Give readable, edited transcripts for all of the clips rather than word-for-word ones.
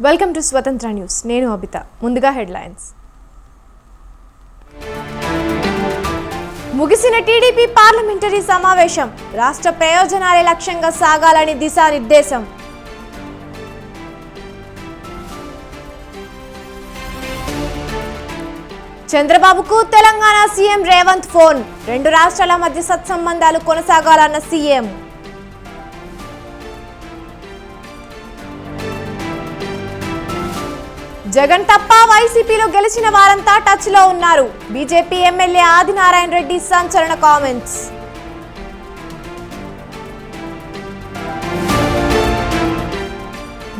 Welcome to స్వతంత్ర news. నేను అబిత. ముందుగా హెడ్లైన్స్. ముగిసిన టీడీపీ పార్లమెంటరీ సమావేశం. రాష్ట్ర ప్రయోజనాలే లక్ష్యంగా సాగాలని దిశానిర్దేశం. చంద్రబాబుకు తెలంగాణ సీఎం రేవంత్ ఫోన్. రెండు రాష్ట్రాల మధ్య సత్సంబంధాలు కొనసాగాలన్న సీఎం. జగన్ తప్ప వైసీపీలో గెలిచిన వారంతా టచ్ లో ఉన్నారు. బీజేపీ ఎమ్మెల్యే ఆదినారాయణ రెడ్డి సంచలన కామెంట్స్.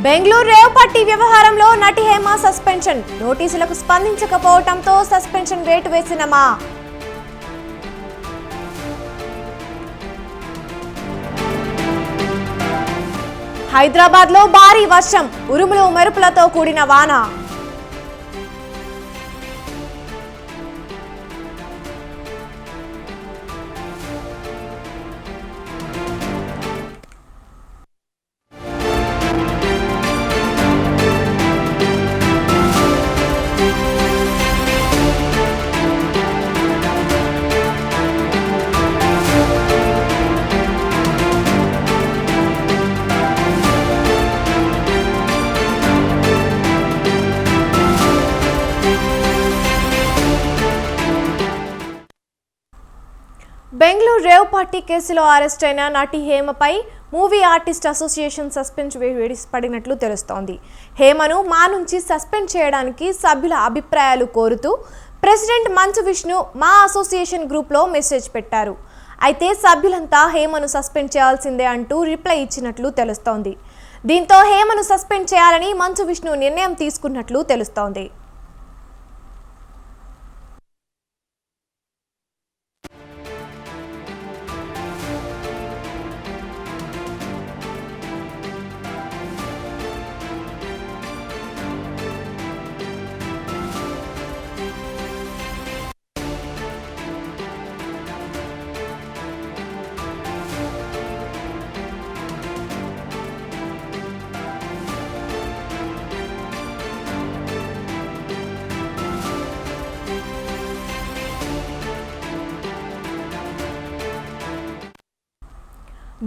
బెంగళూరు రేవ్ పార్టీ వ్యవహారంలో నటి హేమ సస్పెన్షన్. నోటీసులకు స్పందించకపోవడంతో సస్పెన్షన్ వేటు వేసిన మా. హైదరాబాద్ లో భారీ వర్షం, ఉరుములు మెరుపులతో కూడిన వాన. బెంగళూరు రేవ్ పార్టీ కేసులో అరెస్ట్ అయిన నటి హేమపై మూవీ ఆర్టిస్ట్ అసోసియేషన్ సస్పెండ్ పడినట్లు తెలుస్తోంది. హేమను మా నుంచి సస్పెండ్ చేయడానికి సభ్యుల అభిప్రాయాలు కోరుతూ ప్రెసిడెంట్ మంచు విష్ణు మా అసోసియేషన్ గ్రూప్లో మెసేజ్ పెట్టారు. అయితే సభ్యులంతా హేమను సస్పెండ్ చేయాల్సిందే అంటూ రిప్లై ఇచ్చినట్లు తెలుస్తోంది. దీంతో హేమను సస్పెండ్ చేయాలని మంచు విష్ణు నిర్ణయం తీసుకున్నట్లు తెలుస్తోంది.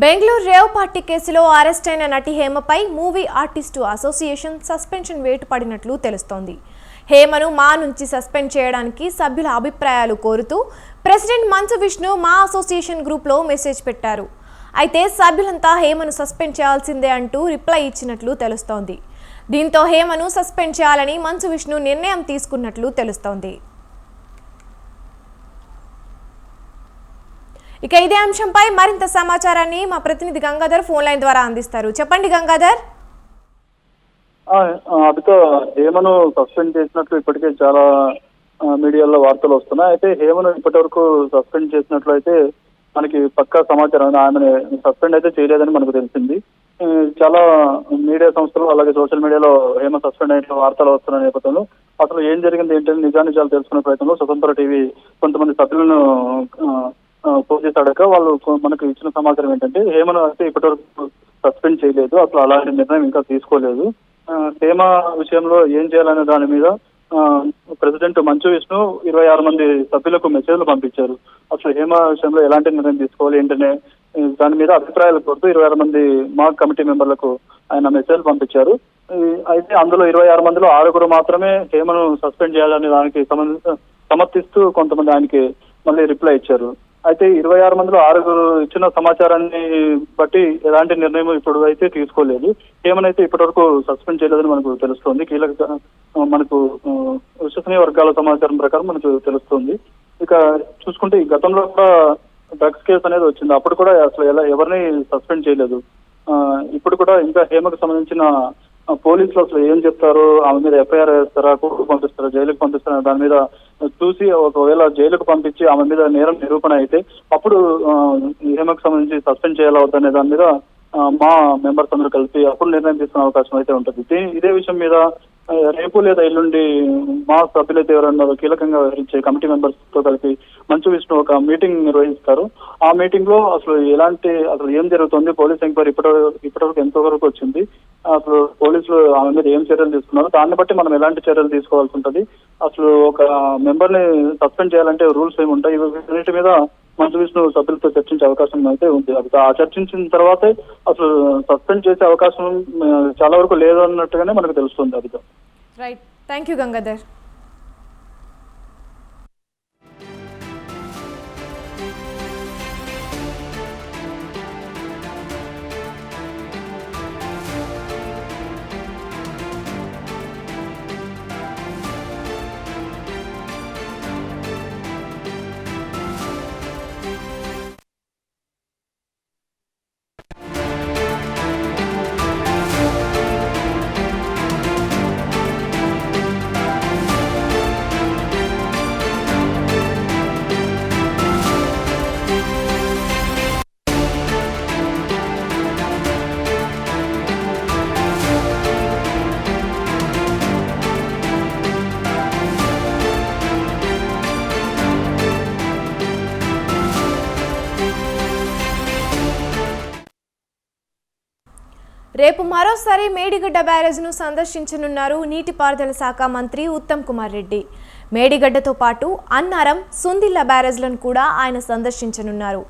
బెంగళూరు రేవ్ పార్టీ కేసులో అరెస్ట్ అయిన నటి హేమపై మూవీ ఆర్టిస్టు అసోసియేషన్ సస్పెన్షన్ వేటు పడినట్లు తెలుస్తోంది. హేమను మా నుంచి సస్పెండ్ చేయడానికి సభ్యుల అభిప్రాయాలు కోరుతూ ప్రెసిడెంట్ మంచు విష్ణు మా అసోసియేషన్ గ్రూప్లో మెసేజ్ పెట్టారు. అయితే సభ్యులంతా హేమను సస్పెండ్ చేయాల్సిందే అంటూ రిప్లై ఇచ్చినట్లు తెలుస్తోంది. దీంతో హేమను సస్పెండ్ చేయాలని మంచు విష్ణు నిర్ణయం తీసుకున్నట్లు తెలుస్తోంది. ఇక ఇదే అంశంపై మరింత సమాచారాన్ని మా ప్రతినిధి గంగాధర్ ఫోన్ లైన్ ద్వారా అందిస్తారు. చెప్పండి గంగాధర్. అదితో హేమను సస్పెండ్ చేసినట్లు ఇప్పటికే చాలా మీడియాలో వార్తలు వస్తున్నాయి. అయితే హేమను ఇప్పటి వరకు సస్పెండ్ చేసినట్లు అయితే మనకి పక్కా సమాచారం, ఆమెను సస్పెండ్ అయితే చేయలేదని మనకు తెలిసింది. చాలా మీడియా సంస్థలు అలాగే సోషల్ మీడియాలో హేమ సస్పెండ్ అయిన వార్తలు వస్తున్న నేపథ్యంలో అసలు ఏం జరిగింది ఏంటంటే నిజానిజాలు తెలుసుకునే ప్రయత్నంలో స్వతంత్ర టీవీ కొంతమంది సభ్యులను ఫోన్ చేసి అడగ వాళ్ళు మనకు ఇచ్చిన సమాచారం ఏంటంటే హేమను అయితే ఇప్పటివరకు సస్పెండ్ చేయలేదు, అసలు అలాంటి నిర్ణయం ఇంకా తీసుకోలేదు. హేమ విషయంలో ఏం చేయాలనే దాని మీద ప్రెసిడెంట్ మంచు విష్ణు 26 మంది సభ్యులకు మెసేజ్లు పంపించారు. అసలు హేమ విషయంలో ఎలాంటి నిర్ణయం తీసుకోవాలి ఏంటనే దాని మీద అభిప్రాయాలు కోరుతూ 26 మంది మాక్ కమిటీ మెంబర్లకు ఆయన మెసేజ్ పంపించారు. అయితే అందులో 26 మందిలో 6 మాత్రమే హేమను సస్పెండ్ చేయాలనే దానికి సమర్థిస్తూ కొంతమంది ఆయనకి మళ్ళీ రిప్లై ఇచ్చారు. అయితే 26 మందిలో 6 ఇచ్చిన సమాచారాన్ని బట్టి ఎలాంటి నిర్ణయం ఇప్పుడు అయితే తీసుకోలేదు. హేమనైతే ఇప్పటి వరకు సస్పెండ్ చేయలేదని మనకు తెలుస్తోంది. కీలక మనకు విశ్వసనీయ వర్గాల సమాచారం ప్రకారం మనకు తెలుస్తోంది. ఇక చూసుకుంటే ఈ గతంలో కూడా డ్రగ్స్ కేసు అనేది వచ్చింది, అప్పుడు కూడా అసలు ఎవరిని సస్పెండ్ చేయలేదు. ఇప్పుడు కూడా ఇంకా హేమకు సంబంధించిన పోలీసులు అసలు ఏం చెప్తారు, ఆమె మీద ఎఫ్ఐఆర్ వేస్తారా, కోర్టుకు పంపిస్తారా, జైలుకు పంపిస్తారా దాని మీద చూసి ఒకవేళ జైలుకు పంపించి ఆమె మీద నేరం నిరూపణ అయితే అప్పుడు హేమకు సంబంధించి సస్పెండ్ చేయాలా వద్దనే దాని మీద మా మెంబర్స్ అందరూ కలిసి అప్పుడు నిర్ణయం తీసుకునే అవకాశం అయితే ఉంటుంది. ఇదే విషయం మీద రేపు లేదా ఎల్లుండి మా సభ్యులైతే ఎవరన్నారో కీలకంగా వ్యవహరించే కమిటీ మెంబర్స్ తో కలిపి మంచు విష్ణు ఒక మీటింగ్ నిర్వహిస్తారు. ఆ మీటింగ్ లో అసలు ఏం జరుగుతుంది, పోలీస్ ఎంక్వైరీ ఇప్పటివరకు ఎంతవరకు వచ్చింది, అసలు పోలీసులు ఆమె మీద ఏం చర్యలు తీసుకున్నారు, దాన్ని బట్టి మనం ఎలాంటి చర్యలు తీసుకోవాల్సి ఉంటుంది, అసలు ఒక మెంబర్ ని సస్పెండ్ చేయాలంటే రూల్స్ ఏమి ఉంటాయి, వీటి మీద మంచు విష్ణు సభ్యులతో చర్చించే అవకాశం అయితే ఉంది. ఆ చర్చించిన తర్వాతే అసలు సస్పెండ్ చేసే అవకాశం చాలా వరకు లేదు అన్నట్టుగానే మనకు తెలుస్తుంది. అది రైట్, థ్యాంక్ యూ గంగాధర్. రేపు మరోసారి మేడిగడ్డ బ్యారేజ్ను సందర్శించనున్నారు నీటిపారుదల శాఖ మంత్రి ఉత్తమ్ కుమార్ రెడ్డి. మేడిగడ్డతో పాటు అన్నారం, సుందిళ్ల బ్యారేజ్లను కూడా ఆయన సందర్శించనున్నారు.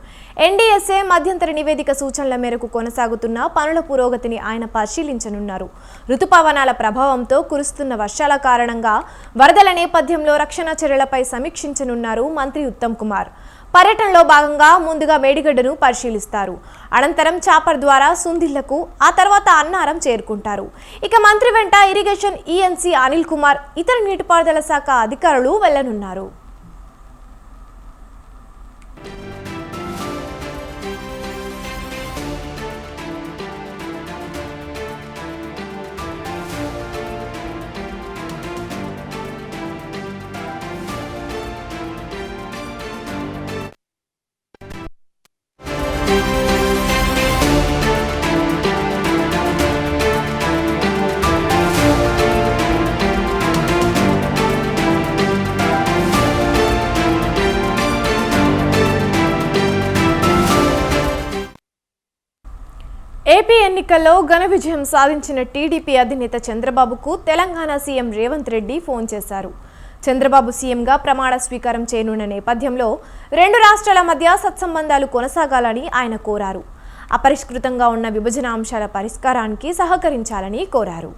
ఎన్డీఎస్ఏ మధ్యంతర నివేదిక సూచనల మేరకు కొనసాగుతున్న పనుల పురోగతిని ఆయన పరిశీలించనున్నారు. రుతుపవనాల ప్రభావంతో కురుస్తున్న వర్షాల కారణంగా వరదల నేపథ్యంలో రక్షణ చర్యలపై సమీక్షించనున్నారు మంత్రి ఉత్తమ్ కుమార్. పర్యటనలో భాగంగా ముందుగా మేడిగడ్డను పరిశీలిస్తారు. అనంతరం చాపర్ ద్వారా సుందిళ్లకు, ఆ తర్వాత అన్నారం చేరుకుంటారు. ఇక మంత్రి వెంట ఇరిగేషన్ ఈఎన్సీ అనిల్ కుమార్, ఇతర నీటిపారుదల శాఖ అధికారులు వెళ్లనున్నారు. ఏపీ ఎన్నికల్లో ఘన విజయం సాధించిన టీడీపీ అధినేత చంద్రబాబుకు తెలంగాణ సీఎం రేవంత్ రెడ్డి ఫోన్ చేశారు. చంద్రబాబు సీఎంగా ప్రమాణ స్వీకారం చేయనున్న నేపథ్యంలో రెండు రాష్ట్రాల మధ్య సత్సంబంధాలు కొనసాగాలని ఆయన కోరారు. అపరిష్కృతంగా ఉన్న విభజన అంశాల పరిష్కారానికి సహకరించాలని కోరారు.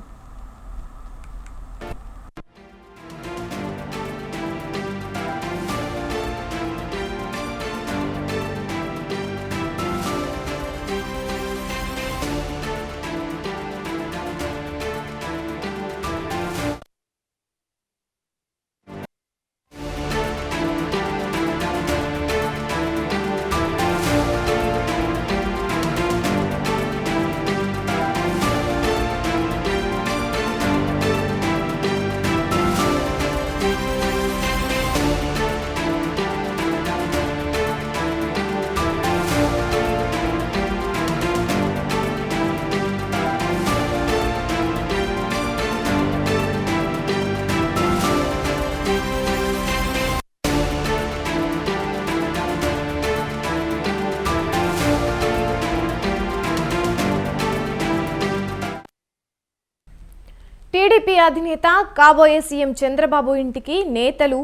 టీడీపీ అధినేత కాబోయే సీఎం చంద్రబాబు ఇంటికి నేతలు,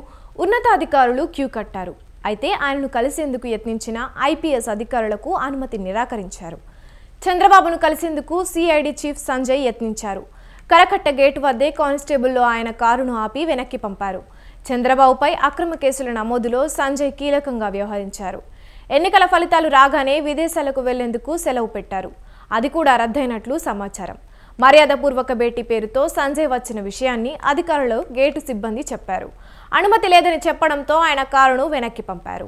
ఉన్నతాధికారులు క్యూ కట్టారు. అయితే ఆయనను కలిసేందుకు యత్నించిన ఐపీఎస్ అధికారులకు అనుమతి నిరాకరించారు. చంద్రబాబును కలిసేందుకు సిఐడి చీఫ్ సంజయ్ యత్నించారు. కరకట్ట గేటు వద్దే కానిస్టేబుల్లో ఆయన కారును ఆపి వెనక్కి పంపారు. చంద్రబాబుపై అక్రమ కేసుల నమోదులో సంజయ్ కీలకంగా వ్యవహరించారు. ఎన్నికల ఫలితాలు రాగానే విదేశాలకు వెళ్లేందుకు సెలవు పెట్టారు. అది కూడా రద్దయినట్లు సమాచారం. మర్యాదపూర్వక భేటీ పేరుతో సంజయ్ వచ్చిన విషయాన్ని అధికారులు గేటు సిబ్బంది చెప్పారు. అనుమతి లేదని చెప్పడంతో ఆయన కారును వెనక్కి పంపారు.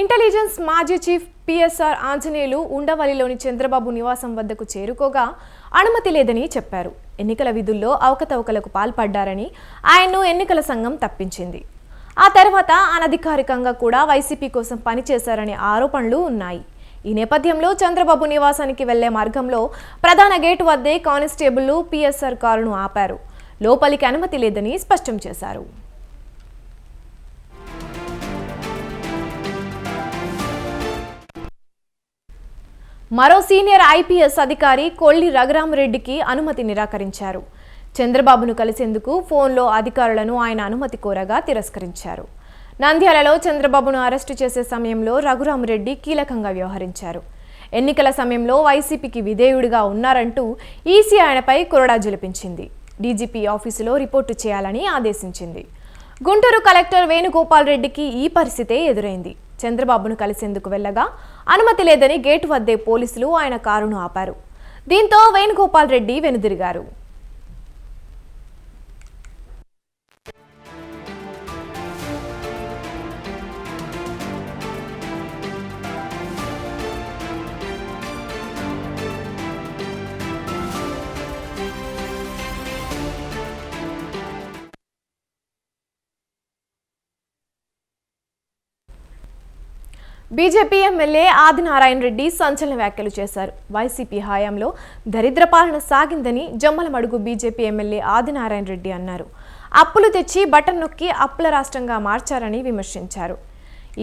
ఇంటెలిజెన్స్ మాజీ చీఫ్ పిఎస్ఆర్ ఆంజనేయులు ఉండవల్లిలోని చంద్రబాబు నివాసం వద్దకు చేరుకోగా అనుమతి లేదని చెప్పారు. ఎన్నికల విధుల్లో అవకతవకలకు పాల్పడ్డారని ఆయన్ను ఎన్నికల సంఘం తప్పించింది. ఆ తర్వాత అనధికారికంగా కూడా వైసీపీ కోసం పనిచేశారనే ఆరోపణలు ఉన్నాయి. ఈ నేపథ్యంలో చంద్రబాబు నివాసానికి వెళ్లే మార్గంలో ప్రధాన గేటు వద్దే కానిస్టేబుళ్లు పిఎస్ఆర్ కారును ఆపారు. లోపలికి అనుమతి లేదని స్పష్టం చేశారు. మరో సీనియర్ ఐపీఎస్ అధికారి కొల్లి రఘురామరెడ్డికి అనుమతి నిరాకరించారు. చంద్రబాబును కలిసేందుకు ఫోన్లో అధికారులను ఆయన అనుమతి కోరగా తిరస్కరించారు. నంద్యాలలో చంద్రబాబును అరెస్టు చేసే సమయంలో రఘురామరెడ్డి కీలకంగా వ్యవహరించారు. ఎన్నికల సమయంలో వైసీపీకి విధేయుడిగా ఉన్నారంటూ ఈసీ ఆయనపై కొరడా జలిపించింది. డీజీపీ ఆఫీసులో రిపోర్టు చేయాలని ఆదేశించింది. గుంటూరు కలెక్టర్ వేణుగోపాల్ రెడ్డికి ఈ పరిస్థితే ఎదురైంది. చంద్రబాబును కలిసేందుకు వెళ్లగా అనుమతి లేదని గేటు వద్దే పోలీసులు ఆయన కారును ఆపారు. దీంతో వేణుగోపాల్ రెడ్డి వెనుదిరిగారు. బీజేపీ ఎమ్మెల్యే ఆదినారాయణ రెడ్డి సంచలన వ్యాఖ్యలు చేశారు. వైసీపీ హయాంలో దరిద్ర పాలన సాగిందని జమ్మలమడుగు బీజేపీ ఎమ్మెల్యే ఆదినారాయణ రెడ్డి అన్నారు. అప్పులు తెచ్చి బటన్ నొక్కి అప్పుల రాష్ట్రంగా మార్చారని విమర్శించారు.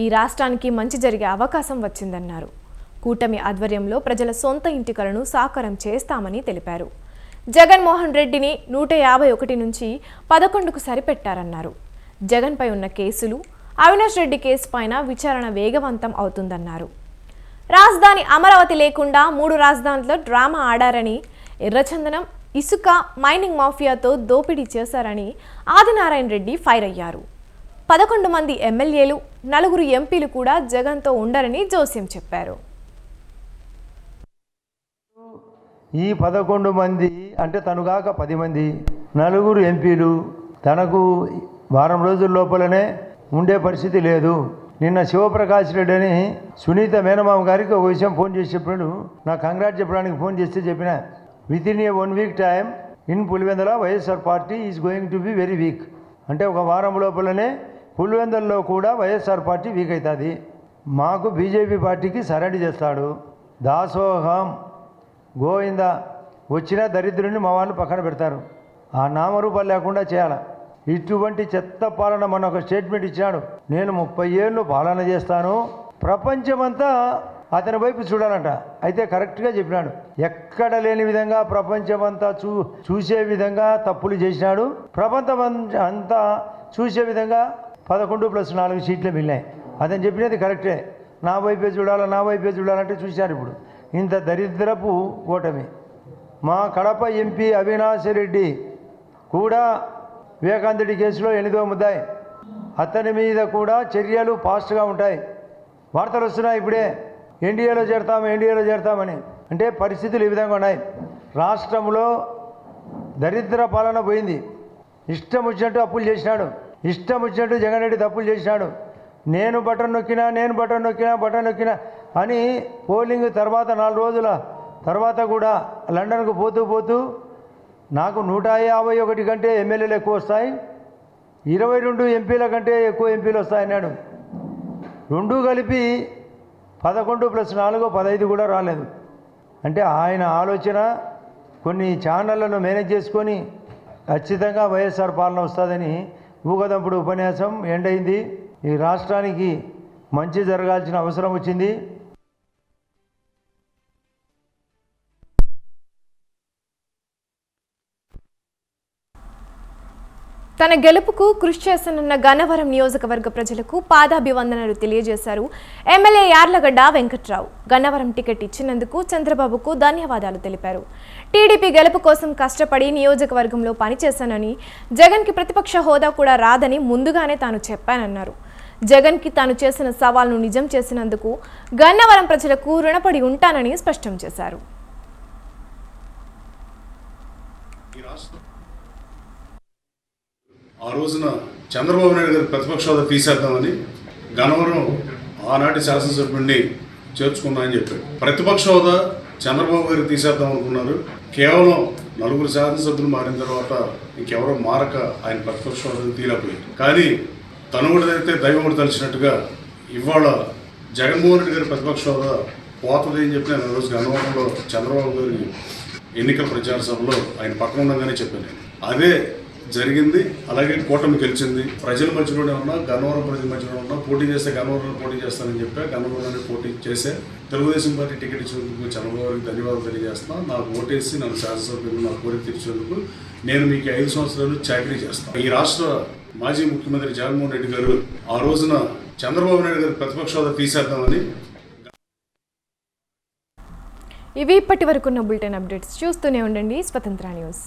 ఈ రాష్ట్రానికి మంచి జరిగే అవకాశం వచ్చిందన్నారు. కూటమి ఆధ్వర్యంలో ప్రజల సొంత ఇంటి కలను సాకారం చేస్తామని తెలిపారు. జగన్మోహన్ రెడ్డిని 151 నుంచి 11కు సరిపెట్టారన్నారు. జగన్పై ఉన్న కేసులు, అవినాష్ రెడ్డి కేసు పైన విచారణ వేగవంతం అవుతుందన్నారు. రాజధాని అమరావతి లేకుండా 3 రాజధానుల్లో డ్రామా ఆడారని, ఎర్రచందనం, ఇసుక, మైనింగ్ మాఫియాతో దోపిడీ చేశారని ఆదినారాయణ రెడ్డి ఫైర్ అయ్యారు. 11 మంది ఎమ్మెల్యేలు, 4 ఎంపీలు కూడా జగన్తో ఉండరని జోస్యం చెప్పారు. ఈ 11 మంది అంటే తనుగాక 10 మంది, 4 ఎంపీలు తనకు వారం రోజుల లోపలనే ఉండే పరిస్థితి లేదు. నిన్న శివప్రకాష్ రెడ్డి అని సునీత మేనమామ గారికి ఒక విషయం ఫోన్ చేసి చెప్పాడు. నాకు కంగ్రాట్ చెప్పడానికి ఫోన్ చేస్తే చెప్పిన within A 1 week time in Pulivendula YSR party is going to be very weak. అంటే ఒక వారం లోపలనే పులివెందులలో కూడా వైఎస్ఆర్ పార్టీ వీక్ అవుతుంది. మాకు బీజేపీ పార్టీకి సరెండర్ చేస్తాడు. దాసోహం గోవింద వచ్చిన దరిద్రుని మా వాళ్ళు పక్కన పెడతారు. ఆ నామరూపాలు లేకుండా చేయాలి. ఇటువంటి చెత్త పాలన మన ఒక స్టేట్మెంట్ ఇచ్చాడు. నేను 30 ఏళ్ళు పాలన చేస్తాను, ప్రపంచమంతా అతని వైపు చూడాలంట. అయితే కరెక్ట్గా చెప్పినాడు. ఎక్కడ లేని విధంగా ప్రపంచమంతా చూసే విధంగా తప్పులు చేసినాడు. ప్రపంచం అంతా చూసే విధంగా 11+4 సీట్లు మిగిలినాయి. అతను చెప్పినది కరెక్టే. నా వైపే చూడాలంటే చూశారు. ఇప్పుడు ఇంత దరిద్రపు ఓటమి. మా కడప ఎంపీ అవినాష్ రెడ్డి కూడా వివేకానంద కేసులో 8వ ముద్దాయి. అతని మీద కూడా చర్యలు ఫాస్ట్గా ఉంటాయి. వార్తలు వస్తున్నాయి ఇప్పుడే, ఎన్డీఏలో చేరతామని. అంటే పరిస్థితులు ఈ విధంగా ఉన్నాయి. రాష్ట్రంలో దరిద్ర పాలన పోయింది. ఇష్టం వచ్చినట్టు అప్పులు చేసినాడు. ఇష్టం వచ్చినట్టు జగన్ రెడ్డి తప్పులు చేసినాడు. నేను బటన్ నొక్కినా అని పోలింగ్ తర్వాత 4 రోజుల తర్వాత కూడా లండన్కు పోతూ నాకు 151 కంటే ఎమ్మెల్యేలు ఎక్కువ వస్తాయి, 22 ఎంపీల కంటే ఎక్కువ ఎంపీలు వస్తాయన్నాడు. 2 కలిపి 11+4 15 కూడా రాలేదు. అంటే ఆయన ఆలోచన కొన్ని ఛానళ్లను మేనేజ్ చేసుకొని ఖచ్చితంగా వైఎస్ఆర్ పాలన వస్తుందని ఊగదంపుడు ఉపన్యాసం ఎండ్ అయింది. ఈ రాష్ట్రానికి మంచి జరగాల్సిన అవసరం వచ్చింది. తన గెలుపుకు కృషి చేస్తున్న గన్నవరం నియోజకవర్గ ప్రజలకు పాదాభివందనలు తెలియజేశారు ఎమ్మెల్యే యార్లగడ్డ వెంకట్రావు. గన్నవరం టికెట్ ఇచ్చినందుకు చంద్రబాబుకు ధన్యవాదాలు తెలిపారు. టీడీపీ గెలుపు కోసం కష్టపడి నియోజకవర్గంలో పనిచేశానని, జగన్కి ప్రతిపక్ష హోదా కూడా రాదని ముందుగానే తాను చెప్పానన్నారు. జగన్కి తాను చేసిన సవాల్ను నిజం చేసినందుకు గన్నవరం ప్రజలకు రుణపడి ఉంటానని స్పష్టం చేశారు. ఆ రోజున చంద్రబాబు నాయుడు గారి ప్రతిపక్ష హోదా తీసేద్దామని గన్నవరం ఆనాటి శాసనసభ్యుడిని చేర్చుకున్నామని చెప్పారు. ప్రతిపక్ష హోదా చంద్రబాబు గారు తీసేద్దాం అనుకున్నారు. కేవలం 4 శాసనసభ్యులు మారిన తర్వాత ఇంకెవరో మారక ఆయన ప్రతిపక్ష హోదా తీయలేకపోయారు. కానీ తను కూడా అయితే దైవముడు తలిచినట్టుగా ఇవాళ జగన్మోహన్ రెడ్డి గారి ప్రతిపక్ష హోదా పోతుంది అని చెప్పి నేను రోజు గన్నవరంలో చంద్రబాబు గారి ఎన్నికల ప్రచార సభలో ఆయన పక్కన ఉండగానే చెప్పాను నేను. అదే జరిగింది. అలాగే కూటమి గెలిచింది. ప్రజల మధ్యలోనే ఉన్నా, గన్నవరం ప్రజల మధ్యలో ఉన్నా, పోటీ చేస్తే గన్నవరంలో పోటీ చేస్తానని చెప్పా. గన్నవరంలోనే పోటీ చేసే తెలుగుదేశం పార్టీ టికెట్ ఇచ్చినందుకు చంద్రబాబు గారికి ధన్యవాదాలు తెలియజేస్తున్నా. నాకు ఓటేసి నన్ను శాసనసభ్యులు నా కోరిక తీర్చేందుకు నేను మీకు 5 సంవత్సరాలు చాకరీ చేస్తాను. ఈ రాష్ట్ర మాజీ ముఖ్యమంత్రి జగన్మోహన్ రెడ్డి గారు ఆ రోజున చంద్రబాబు నాయుడు గారి ప్రతిపక్ష హోదా తీసేద్దామని. ఇవి ఇప్పటి వరకున్న బులెటిన్ అప్డేట్స్. చూస్తూనే ఉండండి స్వతంత్ర న్యూస్.